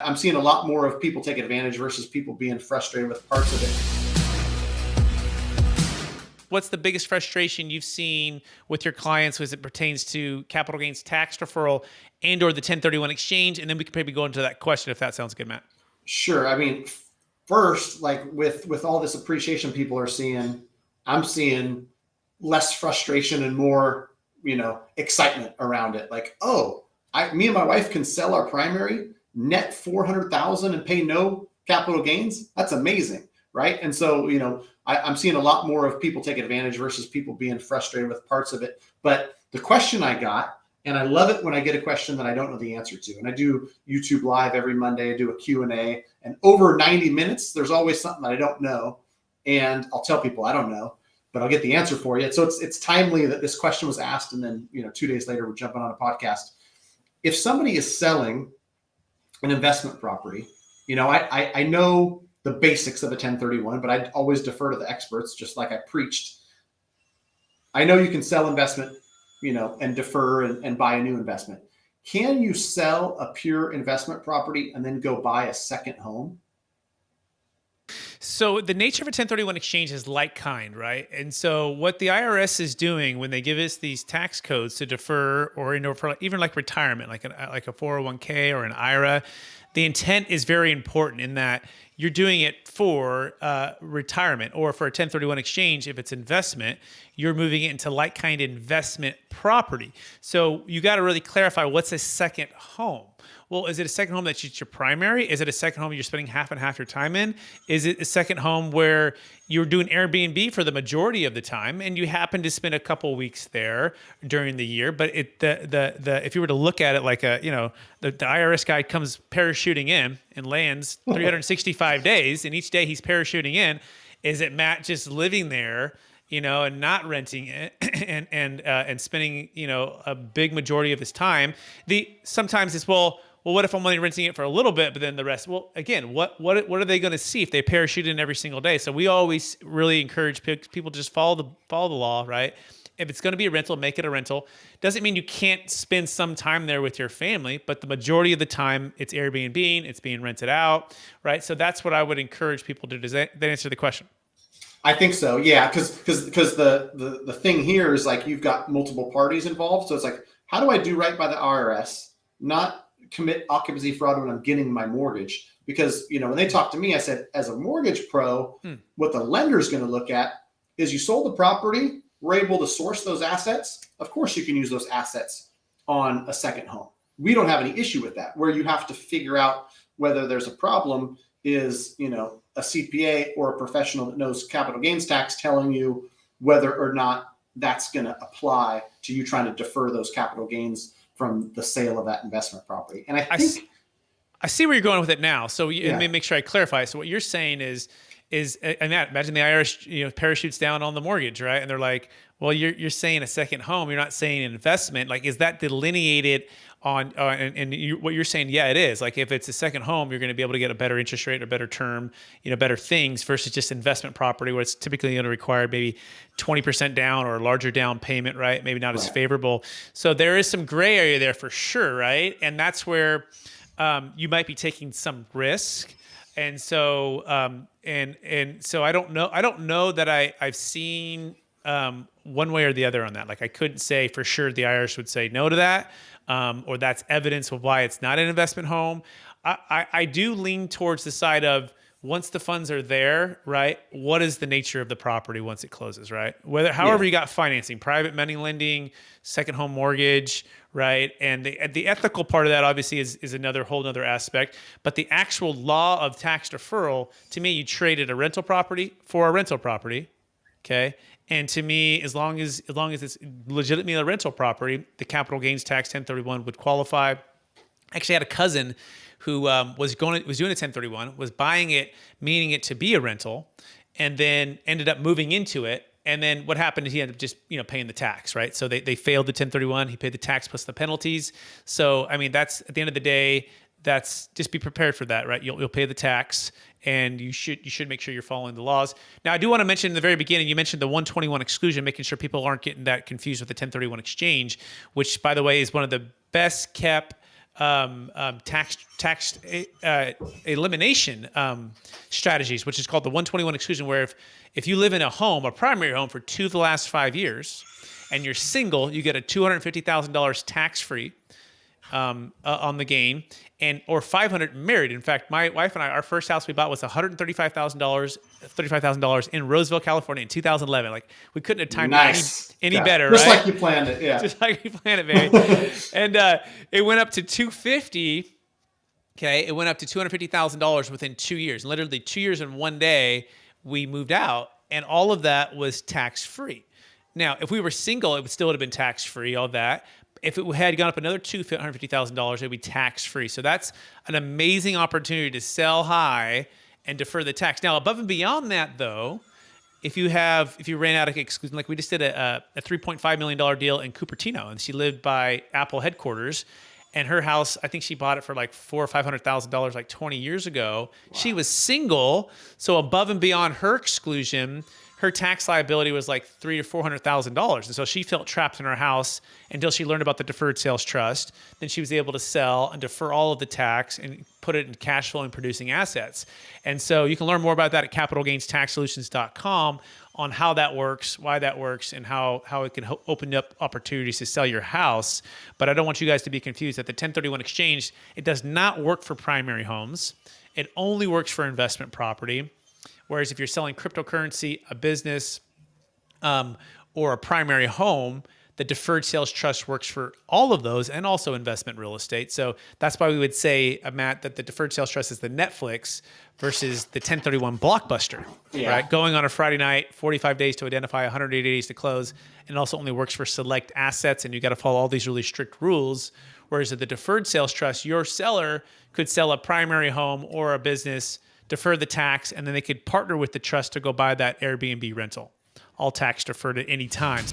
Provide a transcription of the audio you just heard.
I'm seeing a lot more of people take advantage versus people being frustrated with parts of it. What's the biggest frustration you've seen with your clients as it pertains to capital gains tax deferral and or the 1031 exchange? And then we can maybe go into that question if that sounds good, Matt. Sure. I mean, first, like with all this appreciation people are seeing, I'm seeing less frustration and more, excitement around it. Like, oh, me and my wife can sell our primary, net 400,000 and pay no capital gains. That's amazing, right? And so, I'm seeing a lot more of people take advantage versus people being frustrated with parts of it. But the question I got, and I love it when I get a question that I don't know the answer to. And I do YouTube Live every Monday. I do a Q&A. And over 90 minutes, there's always something that I don't know. And I'll tell people I don't know, but I'll get the answer for you. So it's timely that this question was asked. And then, 2 days later, we're jumping on a podcast. If somebody is selling an investment property, I know the basics of a 1031, but I always defer to the experts, just like I preached. I know you can sell investment, and defer and buy a new investment. Can you sell a pure investment property and then go buy a second home? So the nature of a 1031 exchange is like kind, right? And so what the IRS is doing when they give us these tax codes to defer or for even like retirement, like a 401k or an IRA, the intent is very important in that you're doing it for retirement, or for a 1031 exchange, if it's investment, you're moving it into like-kind investment property. So you got to really clarify what's a second home. Well, is it a second home that's your primary? Is it a second home you're spending half and half your time in? Is it a second home where you're doing Airbnb for the majority of the time and you happen to spend a couple weeks there during the year? But if you were to look at it like the IRS guy comes parachuting in and lands 365 days, and each day he's parachuting in, is it Matt just living there, and not renting it and spending, a big majority of his time? Sometimes it's, well, what if I'm only renting it for a little bit, but then the rest? Well, again, what are they going to see if they parachute in every single day? So we always really encourage people to just follow the law, right? If it's going to be a rental, make it a rental. Doesn't mean you can't spend some time there with your family, but the majority of the time it's Airbnb, it's being rented out, right? So that's what I would encourage people to do. Does that answer the question? I think so, yeah, because the thing here is like you've got multiple parties involved. So it's like, how do I do right by the IRS, not commit occupancy fraud when I'm getting my mortgage? Because, when they talked to me, I said, as a mortgage pro, what the lender's going to look at is you sold the property, we're able to source those assets. Of course, you can use those assets on a second home. We don't have any issue with that. Where you have to figure out whether there's a problem is, a CPA or a professional that knows capital gains tax telling you whether or not that's going to apply to you trying to defer those capital gains from the sale of that investment property. And I see where you're going with it now. So let me make sure I clarify. So what you're saying is imagine the IRS, parachutes down on the mortgage, right? And they're like, well, you're saying a second home. You're not saying an investment. Like, is that delineated on, what you're saying? Yeah, it is. Like, if it's a second home, you're going to be able to get a better interest rate or better term, better things versus just investment property where it's typically going to require maybe 20% down or a larger down payment, right? Maybe not as favorable. So there is some gray area there for sure, right? And that's where you might be taking some risk. And so, so I don't know that I've seen one way or the other on that. Like, I couldn't say for sure the IRS would say no to that, or that's evidence of why it's not an investment home. I do lean towards the side of, once the funds are there, right, what is the nature of the property once it closes, right? However you got financing, private money lending, second home mortgage, right? And the ethical part of that obviously is another whole other aspect. But the actual law of tax deferral, to me, you traded a rental property for a rental property, okay? And to me, as long as it's legitimately a rental property, the capital gains tax 1031 would qualify. I actually had a cousin who was doing a 1031, was buying it, meaning it to be a rental, and then ended up moving into it. And then what happened is he ended up just paying the tax, right? So they failed the 1031. He paid the tax plus the penalties. So I mean, that's at the end of the day, that's just be prepared for that, right? You'll pay the tax, and you should make sure you're following the laws. Now, I do want to mention in the very beginning, you mentioned the 121 exclusion, making sure people aren't getting that confused with the 1031 exchange, which, by the way, is one of the best kept tax elimination strategies, which is called the 121 exclusion, where if you live in a home, a primary home, for 2 of the last 5 years, and you're single, you get a $250,000 tax-free on the gain, or 500 married. In fact, my wife and I, our first house we bought was $135,000 in Roseville, California in 2011. Like, we couldn't have timed it any better, just right? like you planned it, yeah. Just like you planned it, baby. And it went up to $250,000. Okay, it went up to $250,000 within 2 years. Literally 2 years and 1 day, we moved out, and all of that was tax-free. Now, if we were single, it would still have been tax-free, all that. If it had gone up another $250,000, it would be tax-free. So that's an amazing opportunity to sell high and defer the tax. Now, above and beyond that, though, if you ran out of exclusion, like we just did a $3.5 million deal in Cupertino, and she lived by Apple headquarters, and her house, I think she bought it for like $400,000 or $500,000 like 20 years ago. Wow. She was single, so above and beyond her exclusion, her tax liability was like $300,000 to $400,000. And so she felt trapped in her house until she learned about the Deferred Sales Trust. Then she was able to sell and defer all of the tax and put it in cash flow and producing assets. And so you can learn more about that at capitalgainstaxsolutions.com on how that works, why that works, and how it can open up opportunities to sell your house. But I don't want you guys to be confused that the 1031 exchange, it does not work for primary homes. It only works for investment property. Whereas if you're selling cryptocurrency, a business, or a primary home, the Deferred Sales Trust works for all of those and also investment real estate. So that's why we would say, Matt, that the Deferred Sales Trust is the Netflix versus the 1031 blockbuster, right? Going on a Friday night, 45 days to identify, 180 days to close, and it also only works for select assets, and you got to follow all these really strict rules. Whereas at the Deferred Sales Trust, your seller could sell a primary home or a business, defer the tax, and then they could partner with the trust to go buy that Airbnb rental. All tax deferred at any time.